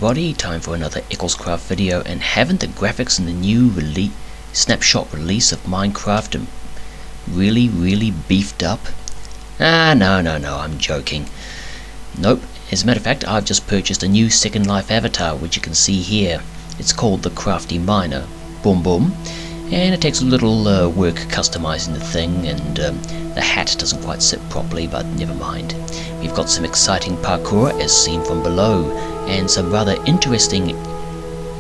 everybody, time for another Ecclescraft video, and haven't the graphics in the new snapshot release of Minecraft really beefed up? No, I'm joking. Nope, as a matter of fact, I've just purchased a new Second Life avatar, which you can see here. It's called the Crafty Miner. Boom boom. And it takes a little work customizing the thing, and the hat doesn't quite sit properly, but never mind. We've got some exciting parkour as seen from below, and some rather interesting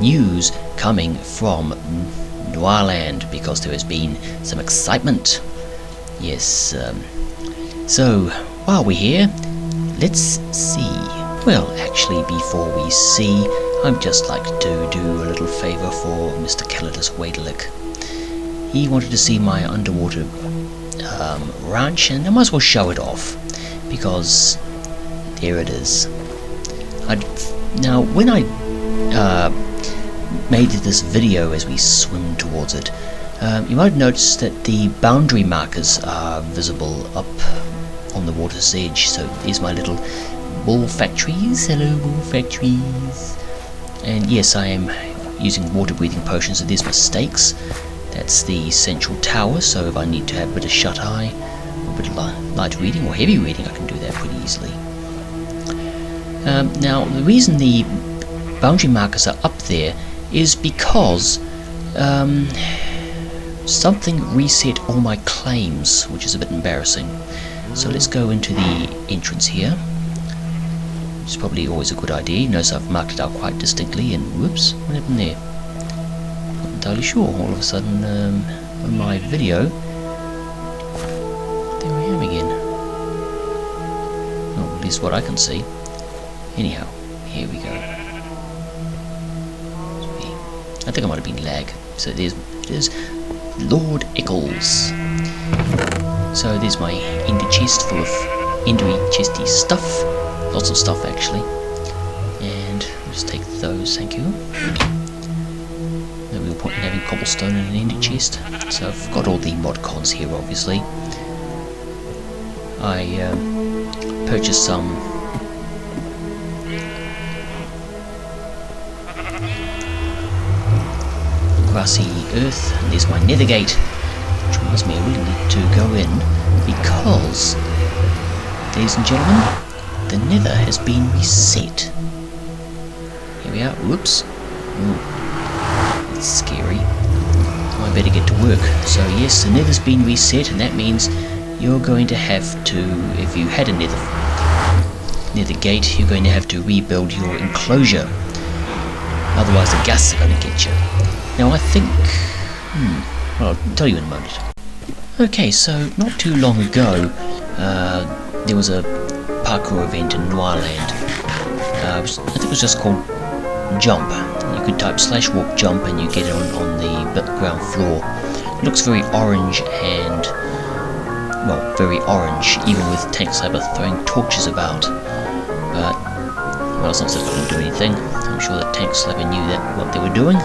news coming from Noirland, because there has been some excitement. Yes, so while we're here, let's see. Well, actually, before we see, I'd just like to do a little favour for Mr. Caledon Wadelick. He wanted to see my underwater ranch, and I might as well show it off, because there it is. Now, when I made this video as we swim towards it, you might have noticed that the boundary markers are visible up on the water's edge. So here's my little wool factories. Hello, wool factories. And yes, I am using water breathing potions, so there's my stakes. That's the central tower, so if I need to have a bit of shut-eye, a bit of light reading or heavy reading, I can do that pretty easily. Now, the reason the boundary markers are up there is because something reset all my claims, which is a bit embarrassing. So let's go into the entrance here, which is probably always a good idea. Notice I've marked it out quite distinctly, and whoops, what happened there? Not entirely sure. All of a sudden, on my video, there I am again. Well, at least what I can see. Anyhow, here we go. I think I might have been lag. So there's Lord Eccles. So there's my ender chest full of endery chesty stuff. Lots of stuff actually. And I'll just take those, thank you. No real point in having cobblestone in an ender chest. So I've got all the mod cons here obviously. I purchased some grassy earth, and there's my nether gate, which reminds me I really need to go in, because, ladies and gentlemen, the nether has been reset. Here we are. Whoops. Ooh, that's scary. I better get to work. So yes, the nether's been reset, and that means you're going to have to, if you had a nether gate, you're going to have to rebuild your enclosure. Otherwise the ghasts are going to get you. Now I think, well, I'll tell you in a moment. Okay, so not too long ago, there was a parkour event in Noirland. I think it was just called Jump. You could type /walk jump and you get it on the ground floor. It looks very orange and, well, very orange, even with Tank Cyber throwing torches about. But, well, it's not so it didn't do anything. I'm sure that Tank Cyber knew that what they were doing.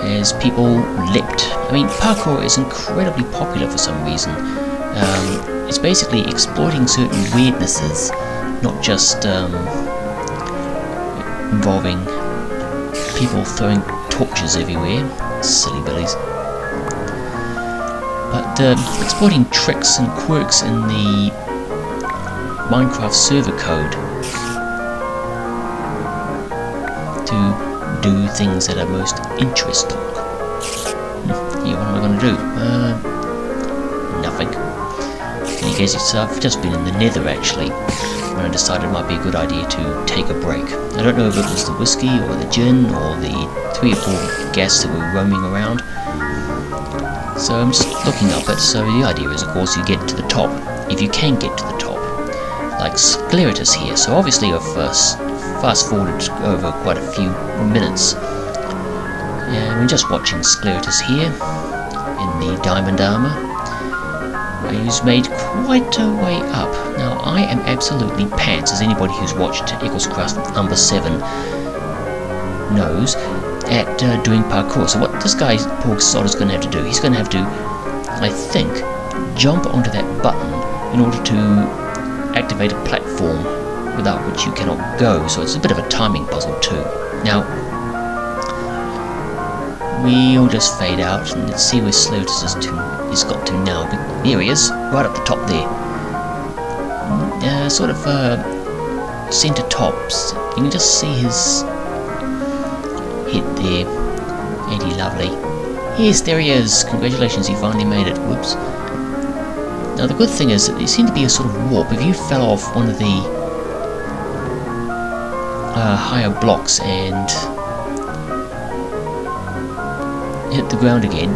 As people leapt. I mean, parkour is incredibly popular for some reason. It's basically exploiting certain weirdnesses, not just involving people throwing torches everywhere, silly billies, but exploiting tricks and quirks in the Minecraft server code to do things that are most interesting. Yeah, what am I going to do? Nothing. In any case, I've just been in the nether actually, when I decided it might be a good idea to take a break. I don't know if it was the whiskey or the gin or the 3 or 4 ghasts that were roaming around. So I'm just looking up it. So the idea is, of course, you get to the top, if you can get to the top. Like Scleritus here. So obviously I've fast forwarded over quite a few minutes, and we're just watching Scleritus here in the diamond armor. He's made quite a way up. Now I am absolutely pants, as anybody who's watched Ecclescraft number 7 knows, at doing parkour. So what this guy, poor sod, is going to have to do, he's going to have to, I think, jump onto that button in order to activate a platform without which you cannot go, so it's a bit of a timing puzzle too. Now, we'll just fade out and let's see where Slotus is got to now. But here he is, right up the top there. Sort of centre tops. You can just see his head there. Ain't he lovely? Yes, there he is. Congratulations, he finally made it. Whoops. Now the good thing is that there seemed to be a sort of warp. If you fell off one of the higher blocks and hit the ground again,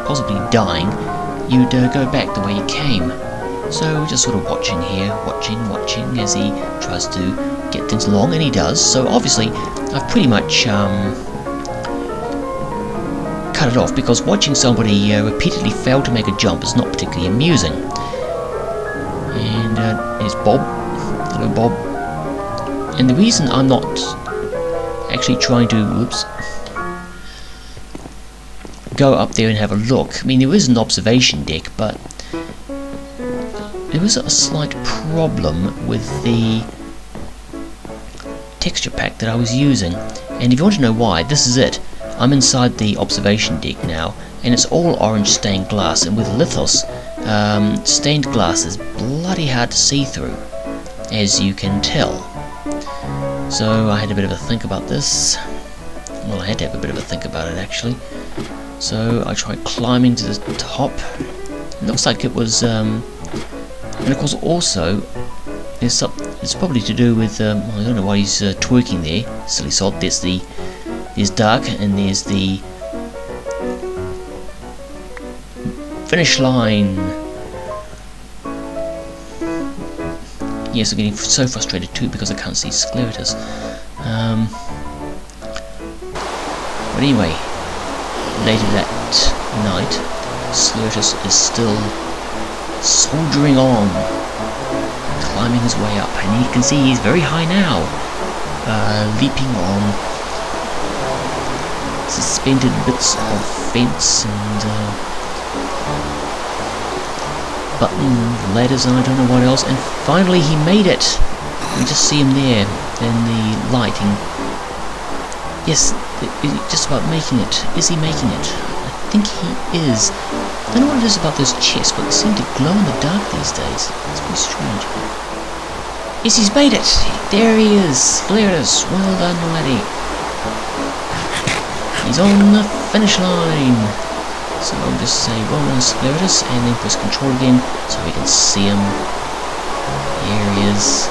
possibly dying, you'd go back the way you came. So just sort of watching here, watching as he tries to get things along, and he does. So obviously I've pretty much cut it off, because watching somebody repeatedly fail to make a jump is not particularly amusing. And there's Bob. Hello, Bob. And the reason I'm not actually trying to, go up there and have a look. I mean, there is an observation deck, but there was a slight problem with the texture pack that I was using. And if you want to know why, this is it. I'm inside the observation deck now, and it's all orange stained glass, and with lithos, stained glass is bloody hard to see through, as you can tell. So I had a bit of a think about this. Well, I had to have a bit of a think about it actually. So I tried climbing to the top. It looks like it was, and of course also it's probably to do with, I don't know why he's twerking there, silly sod. There's dark, and there's the finish line. Yes, I'm getting so frustrated too because I can't see Scleritus. But anyway, later that night, Scleritus is still soldiering on, climbing his way up, and you can see he's very high now, leaping on suspended bits of fence and buttons, ladders, and I don't know what else. And finally he made it. We just see him there in the lighting. Yes, just about making it. Is he making it? I think he is. I don't know what it is about those chests, but they seem to glow in the dark these days. It's very strange. Yes, he's made it. There he is. Scleritus. Well done, laddie. He's on the finish line. So I'll just say well done, Scleritus, and then press control again so we can see him. Here he is.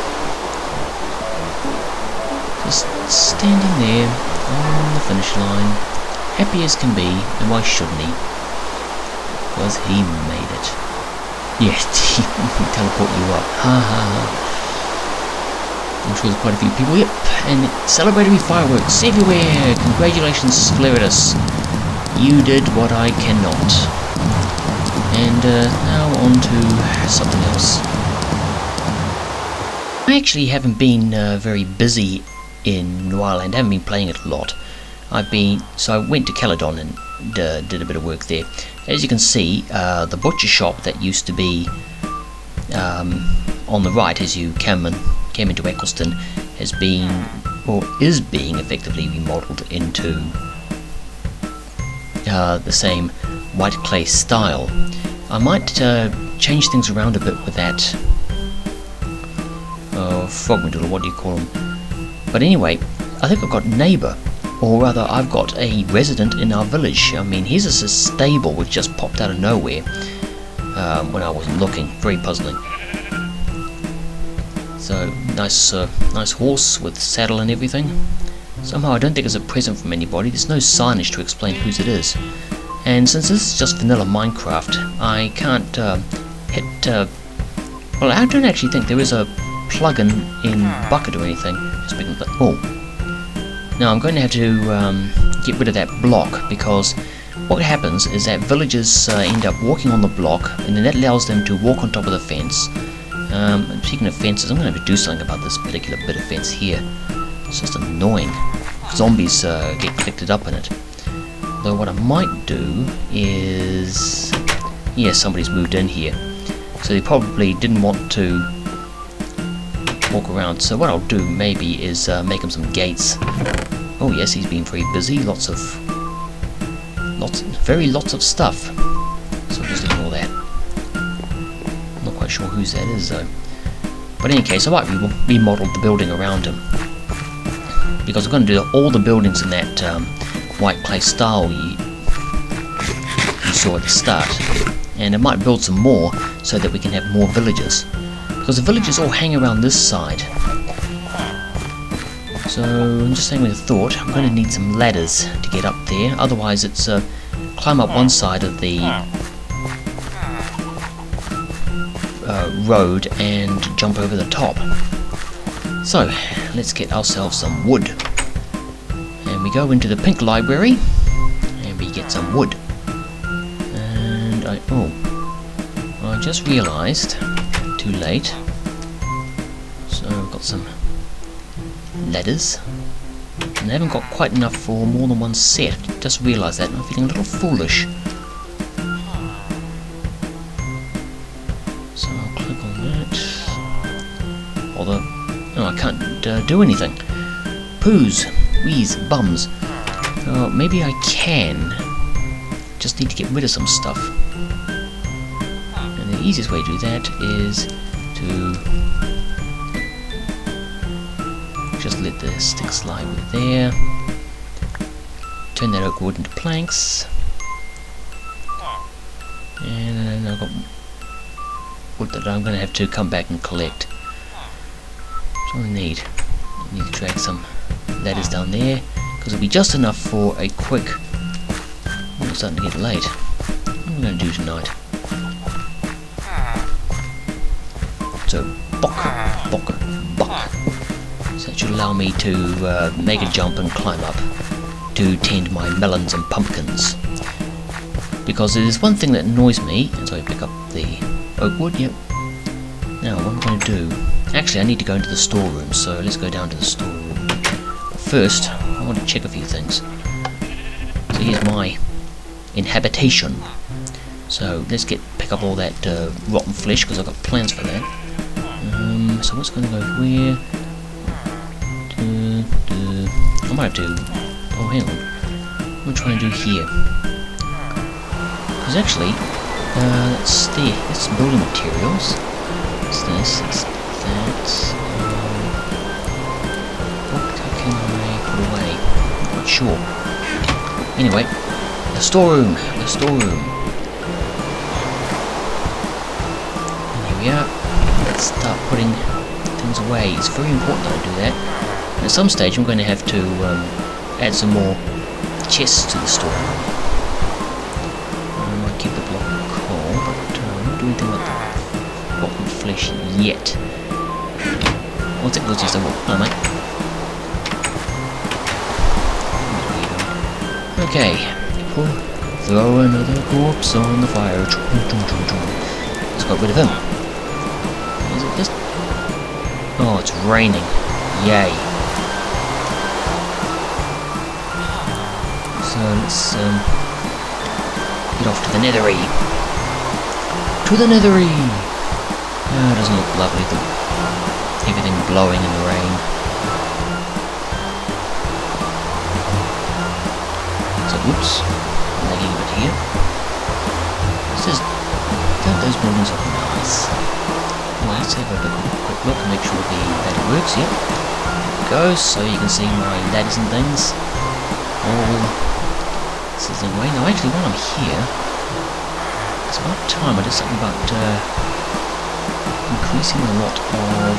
Just standing there on the finish line, happy as can be, and why shouldn't he? Because he made it. Yes, he can teleport you up. Ha ha ha. I'm sure there's quite a few people. Yep, and celebratory fireworks everywhere. Congratulations, Scleritus. You did what I cannot. And now on to something else. I actually haven't been very busy in Noirland. I haven't been playing it a lot. So I went to Caledon and did a bit of work there. As you can see, the butcher shop that used to be on the right as you came into Eccleston has been, or is being, effectively remodeled into the same white clay style. I might change things around a bit with that frogment, or what do you call them? But anyway, I think I've got a neighbour, or rather I've got a resident in our village. I mean, here's a stable which just popped out of nowhere when I wasn't looking. Very puzzling. So nice horse with saddle and everything. Somehow I don't think it's a present from anybody. There's no signage to explain whose it is. And since this is just vanilla Minecraft, I can't hit... well, I don't actually think there is a plugin in Bucket or anything. Just picking the... Oh. Now I'm going to have to get rid of that block, because what happens is that villagers end up walking on the block, and then that allows them to walk on top of the fence. Speaking of fences, I'm going to have to do something about this particular bit of fence here. It's just annoying. Zombies get collected up in it. Though what I might do is... yeah, somebody's moved in here. So they probably didn't want to walk around. So what I'll do maybe is make him some gates. Oh yes, he's been very busy. Lots of stuff. So just ignore that. Not quite sure whose that is though. But in any case, I might remodel the building around him, because I'm going to do all the buildings in that white clay style you saw at the start, and I might build some more so that we can have more villagers, because the villagers all hang around this side. So I'm just saying with a thought, I'm going to need some ladders to get up there, otherwise it's climb up one side of the road and jump over the top. So let's get ourselves some wood, and we go into the pink library and we get some wood. And I just realized, too late, so I've got some ladders and I haven't got quite enough for more than one set. Just realized that and I'm feeling a little foolish. So I'll click on that. Although, no, I can't do anything. Poos, wheeze, bums. Maybe I can. Just need to get rid of some stuff. And the easiest way to do that is to just let the sticks lie with there. Turn that oak wood into planks. And then I've got wood that I'm going to have to come back and collect. That's all I need. I need to drag some ladders down there, because it'll be just enough for a quick... Oh, it's starting to get late. What am I going to do tonight? So, bok. So that should allow me to make a jump and climb up to tend my melons and pumpkins. Because there's one thing that annoys me, and so I pick up the oak wood, yep. Now what I'm going to do, actually I need to go into the storeroom, so let's go down to the storeroom. But first, I want to check a few things. So here's my inhabitation. So let's pick up all that rotten flesh, because I've got plans for that. So what's going to go where? I might have to... Oh, hang on. What am I trying to do here? Because actually, that's building materials. It's this, it's that. What can I put away? I'm not sure. Anyway, the storeroom. And here we are. Let's start putting things away. It's very important that I do that. And at some stage, I'm going to have to add some more chests to the storeroom. I might keep the block of coal, but I won't do anything about the rotten flesh yet. What's it? What's this? Oh, mate. Okay. Throw another corpse on the fire. Let's get rid of him. Is it just... Oh, it's raining. Yay. So let's get off to the nethery. To the nethery! Oh, it doesn't look lovely, everything blowing in the rain. So, oops, I'm lagging a bit here. Don't those buildings look nice? Well, let's have a quick look and make sure the ladder works. Yep, there it goes, so you can see my ladders and things. All sizzling away. Now actually while I'm here, it's about time I did something about increasing a lot of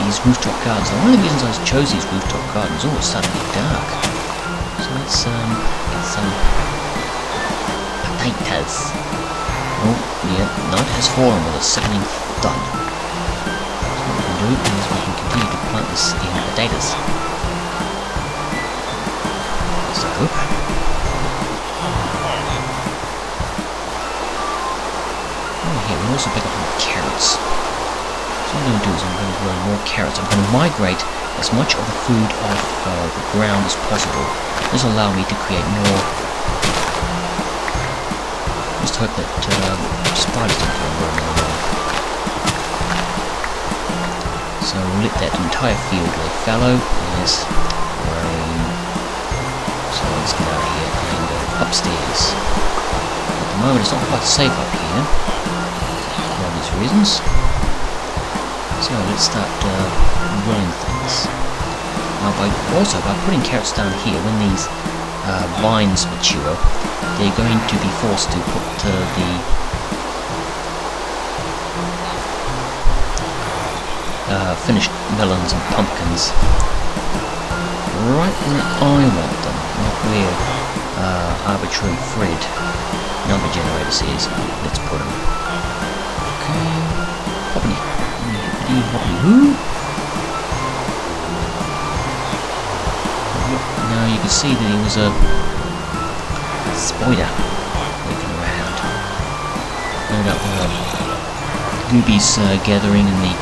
these rooftop gardens. Now one of the reasons I chose these rooftop gardens, oh, it's starting to get dark. So let's get some potatoes. Oh yeah, night has fallen with a sickening thud. So what we can do is we can continue to plant this in potatoes. So oh, here we also pick up more carrots. So what I'm going to do is I'm going to grow more carrots. I'm going to migrate as much of the food off the ground as possible. This will allow me to create more. Just hope that spiders don't go roaming around. So we'll let that entire field lay fallow. Yes. So let's get out of here and go upstairs. At the moment it's not quite safe up here, for obvious reasons. So let's start drilling things. Now by putting carrots down here, when these vines mature, they're going to be forced to put the finished melons and pumpkins right where I want them, not where arbitrary Fred number generator says let's put them. Okay, hoppity hoo. Now you can see that there was a spider walking around. No doubt there are goobies gathering in the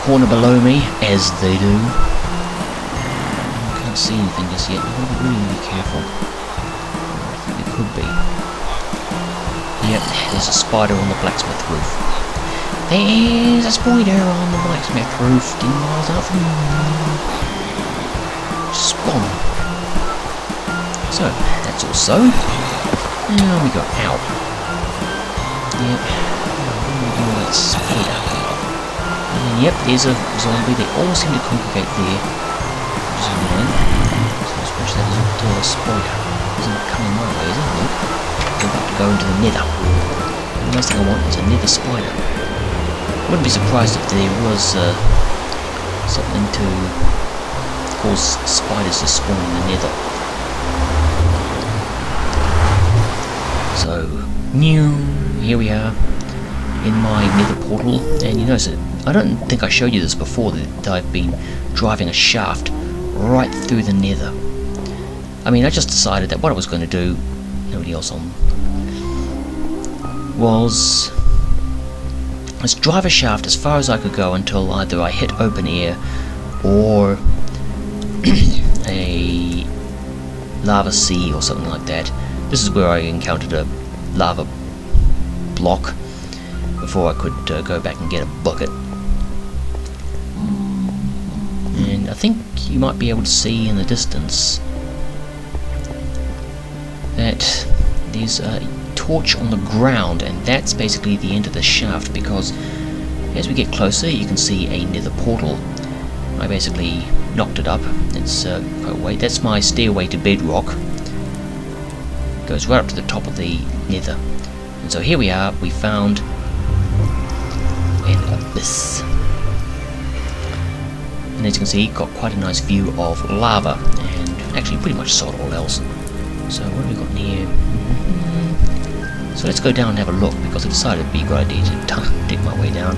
corner below me, as they do. I can't see anything just yet. I've got to be really careful. I think there could be. Yep, there's a spider on the blacksmith roof. There's a spider on the blacksmith roof, 10 miles out from you. Spawn. So, that's all so. Now we go out. Yep. What do we do with that spider? And yep, there's a zombie. They all seem to congregate there. Which is annoying. So let's watch that little spider. Isn't it coming my way, is it? Nope. We're about to go into the nether. The last thing I want is a nether spider. Wouldn't be surprised if there was something to cause spiders to spawn in the nether. So, here we are in my nether portal, and you notice it. I don't think I showed you this before, that I've been driving a shaft right through the nether. I mean, I just decided that what I was going to do, nobody else on, was let's drive a shaft as far as I could go until either I hit open air or a lava sea or something like that. This is where I encountered a lava block before I could go back and get a bucket. And I think you might be able to see in the distance that there's a torch on the ground, and that's basically the end of the shaft, because as we get closer you can see a nether portal. I basically knocked it up. It's that's my stairway to bedrock. It goes right up to the top of the nether. And so here we are, we found an abyss. And as you can see, got quite a nice view of lava, and actually pretty much sod all else. So what have we got in here? So let's go down and have a look, because I decided it'd be a good idea to dig my way down.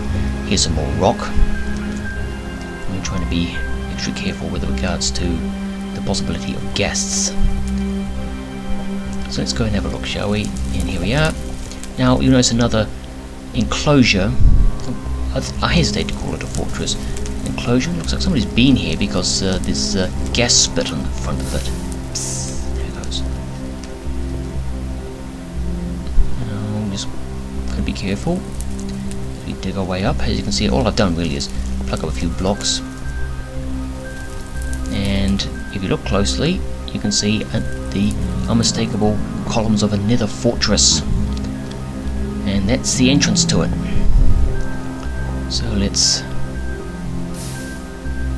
Here's some more rock. I'm trying to be extra careful with regards to the possibility of guests. So let's go and have a look, shall we? And here we are. Now you'll notice another enclosure. I hesitate to call it a fortress. Enclosure. Looks like somebody's been here, because there's a gas spit on the front of it. Psst, there it goes. Now just gotta be careful. We dig our way up. As you can see, all I've done really is pluck up a few blocks. And if you look closely, you can see the unmistakable columns of a Nether Fortress. And that's the entrance to it. So let's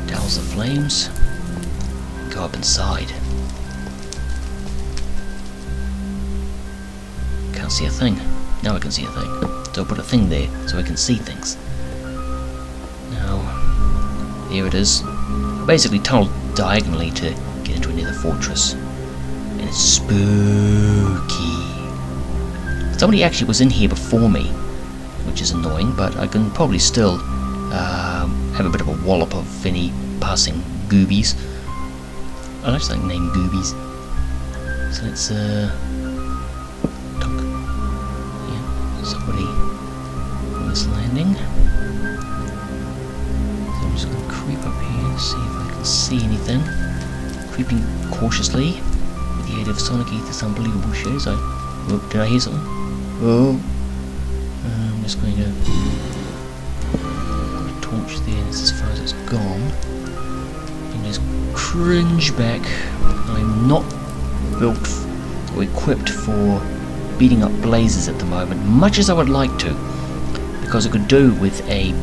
douse the flames, go up inside. Can't see a thing. Now I can see a thing. So I'll put a thing there so I can see things. Now, there it is. I basically tunneled diagonally to get into a Nether Fortress. And it's spooky. Somebody actually was in here before me, which is annoying, but I can probably still have a bit of a wallop of any passing goobies. I like something named goobies. So let's talk. Yeah, somebody on this landing. So I'm just going to creep up here and see if I can see anything. Creeping cautiously with the aid of Sonic Ether's unbelievable shares. Oh, did I hear something? Oh, I'm just going to taunt torch there, that's as far as it's gone. And just cringe back. I'm not built or equipped for beating up blazes at the moment, much as I would like to, because I could do with a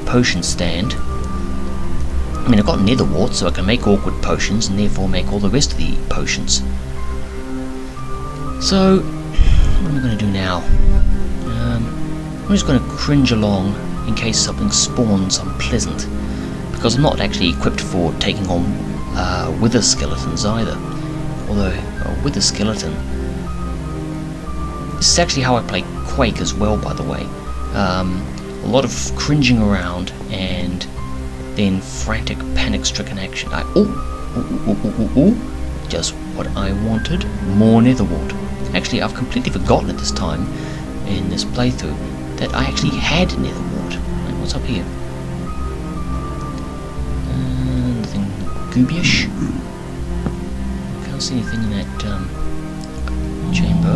potion stand. I mean, I've got nether wart, so I can make awkward potions and therefore make all the rest of the potions. So, what am I going to do now? I'm just going to cringe along in case something spawns unpleasant, because I'm not actually equipped for taking on wither skeletons either. Although, a wither skeleton... This is actually how I play Quake as well, by the way. A lot of cringing around and then frantic, panic-stricken action. Just what I wanted. More nether wart. Actually, I've completely forgotten at this time in this playthrough that I actually had nether wart. Right, what's up here? Nothing goobyish. Can't see anything in that chamber.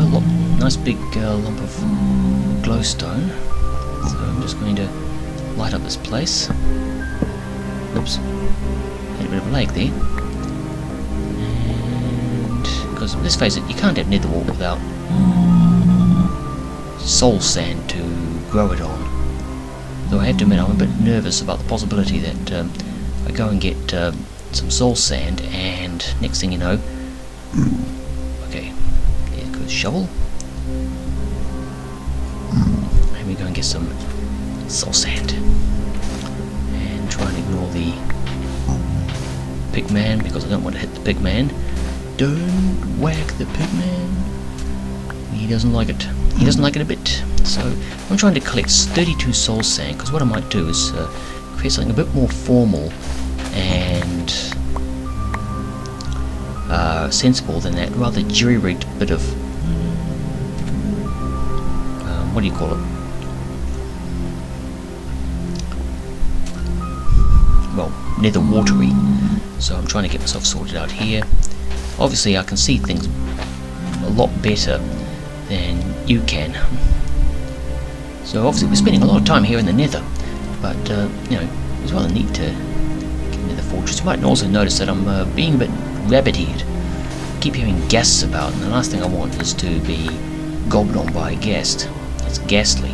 Nice big lump of glowstone. So I'm just going to light up this place. Oops. Had a bit of a lag there. And because let's face it, you can't have nether wart without soul sand to grow it on. Though I have to admit I'm a bit nervous about the possibility that I go and get some soul sand and next thing you know, okay, there goes shovel. And we go and get some soul sand and try and ignore the pigman because I don't want to hit the pigman. Don't whack the pigman. He doesn't like it. He doesn't like it a bit. So I'm trying to collect 32 soul sand because what I might do is create something a bit more formal and sensible than that rather jury-rigged bit of what do you call it? Well, nether watery. So I'm trying to get myself sorted out here. Obviously I can see things a lot better than you can. So obviously we're spending a lot of time here in the nether, but you know, it's rather neat to get Nether Fortress. You might also notice that I'm being a bit rabbit-eared. I keep hearing guests about, and the last thing I want is to be gobbled on by a guest. It's ghastly.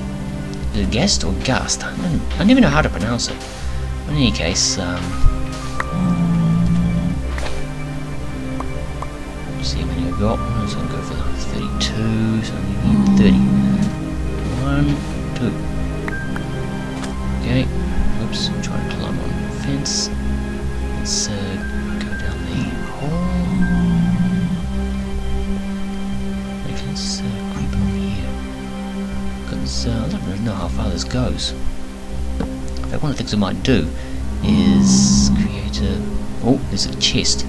Is it guest or gust? I never know how to pronounce it. But in any case, let's see how many I've got. I'm just going to go for 32, so I need 30. 1, 2. Okay. Oops, I'm trying to climb on the fence. Let's go down the hole. Actually, let's creep on here. Because I don't really know how far this goes. In fact, one of the things I might do is create a... Oh, there's a chest.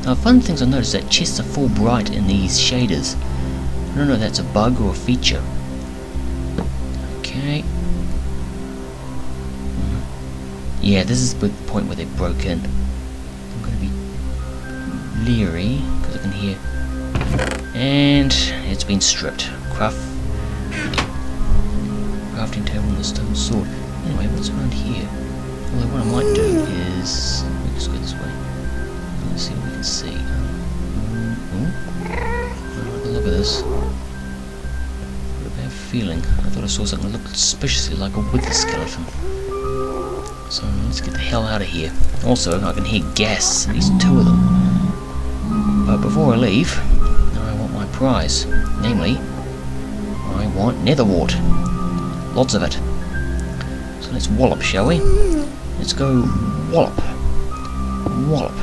Now, fun things I noticed that chests are full bright in these shaders. I don't know if that's a bug or a feature. Okay. Yeah, this is the point where they broke in. I'm going to be leery because I can hear. And it's been stripped. Crafting table and the stone sword. Anyway, what's around here? Although what I might do is... Let's go this way. Let's see what we can see. Look at this. What a bad feeling. I thought I saw something that looked suspiciously like a wither skeleton. So let's get the hell out of here. Also, I can hear gas, at least 2 of them. But before I leave, I want my prize. Namely, I want nether wart. Lots of it. So let's wallop, shall we? Let's go wallop. Wallop.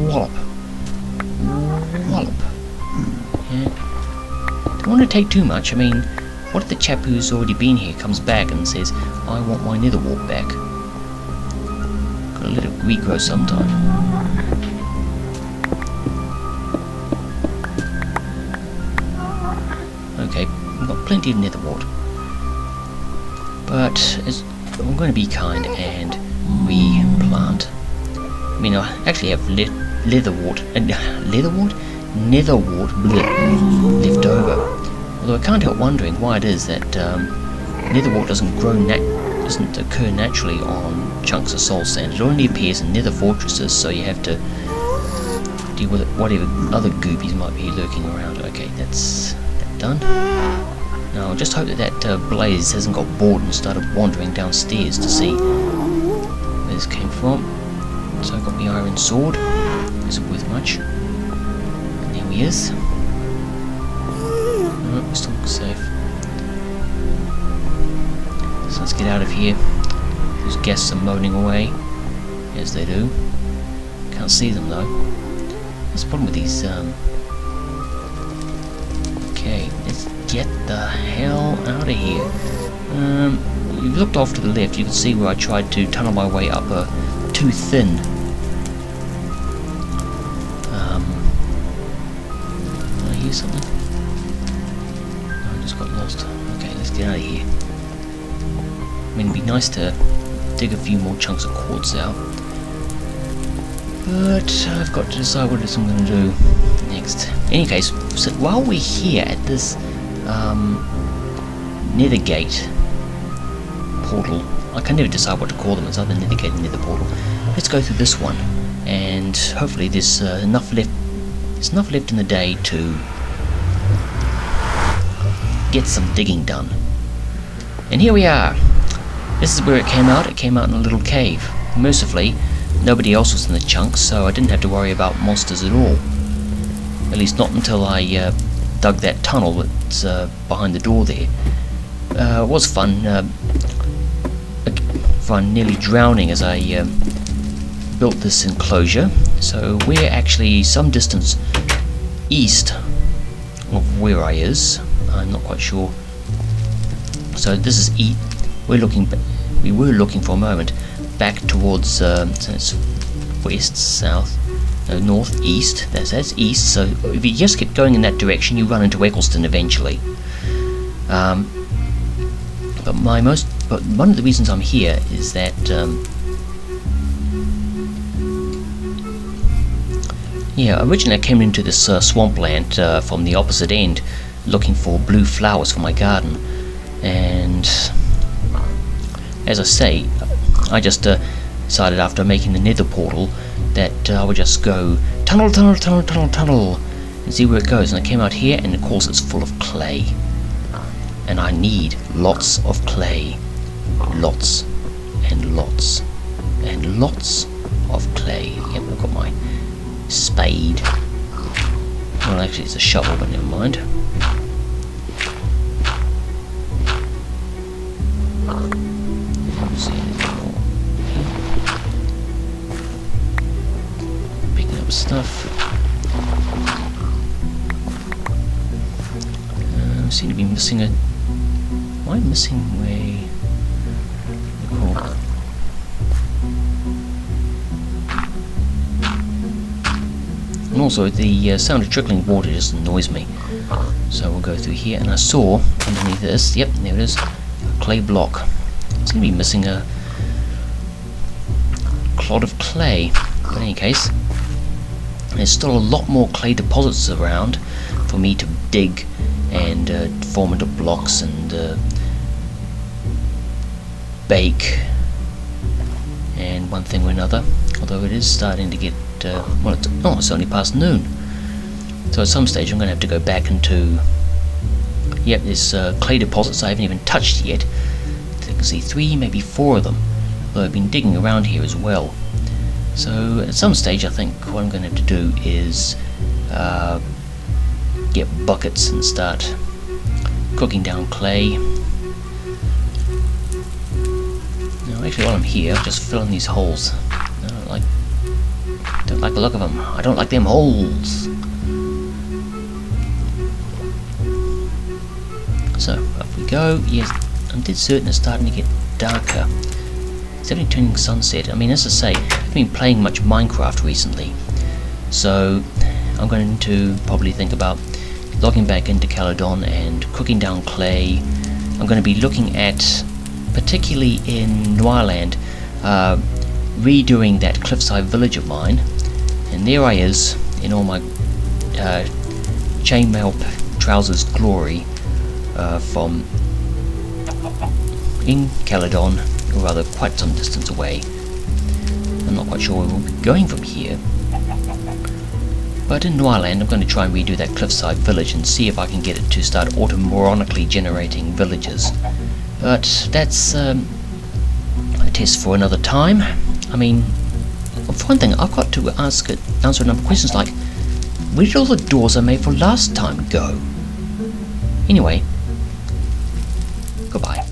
Wallop. Wallop. Yeah. Don't want to take too much. I mean, what if the chap who's already been here comes back and says, I want my nether wart back? Gotta let it regrow sometime. Okay, we've got plenty of nether wart. But I'm going to be kind and replant. I mean, I actually have nether wart left over. Although I can't help wondering why it is that nether wart doesn't doesn't occur naturally on chunks of soul sand. It only appears in Nether Fortresses, so you have to deal with it, whatever other goobies might be lurking around. Okay, that's that done. Now I'll just hope that that blaze hasn't got bored and started wandering downstairs to see where this came from. So I've got my iron sword. Isn't worth much. And there he is. No, still looks safe. So let's get out of here. Those guests are moaning away, as they do. Can't see them though. That's the problem with these. Okay, let's get the hell out of here. You looked off to the left, you can see where I tried to tunnel my way up too thin. Did I hear something? No, I just got lost. Okay, let's get out of here. I mean, it'd be nice to dig a few more chunks of quartz out, but I've got to decide what it is I'm going to do next. In any case, so while we're here at this Nether Gate portal, I can never decide what to call them. It's either Nether Gate or Nether Portal. Let's go through this one, and hopefully there's enough left. There's enough left in the day to get some digging done. And here we are. This is where it came out. It came out in a little cave. Mercifully, nobody else was in the chunk, so I didn't have to worry about monsters at all. At least not until I dug that tunnel that's behind the door there. It was fun. Fun nearly drowning as I built this enclosure. So we're actually some distance east of where I is. I'm not quite sure. So this is we were looking for a moment back towards so it's west, south, no, north, east. That's east. So if you just keep going in that direction, you run into Eccleston eventually. But one of the reasons I'm here is that originally I came into this swampland from the opposite end, looking for blue flowers for my garden, and as I say, I just decided after making the Nether Portal that I would just go tunnel, and see where it goes. And I came out here, and of course it's full of clay, and I need lots of clay, lots and lots and lots of clay. Yep, I've got my spade. Well, actually it's a shovel, but never mind. See anything more here. Picking up stuff. Seem to be missing a. Am I missing way? Cool. And also the sound of trickling water just annoys me. So we'll go through here, and I saw underneath this. Yep, there it is. A clay block. It's going to be missing a clod of clay, but in any case, there's still a lot more clay deposits around for me to dig and form into blocks and bake and one thing or another. Although it is starting to get it's only past noon, so at some stage I'm going to have to go back into. Yep, there's clay deposits I haven't even touched yet. You can see 3, maybe 4 of them, though I've been digging around here as well. So at some stage I think what I'm going to have to do is get buckets and start cooking down clay. Now actually while I'm here, I'll just fill in these holes. I don't like the look of them. I don't like them holes. So up we go. Yes, I'm dead certain it's starting to get darker. It's definitely turning sunset. I mean, as I say, I've been playing much Minecraft recently, so I'm going to probably think about logging back into Caledon and cooking down clay. I'm going to be looking at, particularly in Noirland, redoing that cliffside village of mine, and there I is in all my chainmail trousers glory from in Caledon, or rather quite some distance away. I'm not quite sure where we'll be going from here. But in Noirland, I'm going to try and redo that cliffside village and see if I can get it to start automatically generating villages. But that's a test for another time. I mean, for one thing, I've got to answer a number of questions like, where did all the doors I made for last time go? Anyway, goodbye.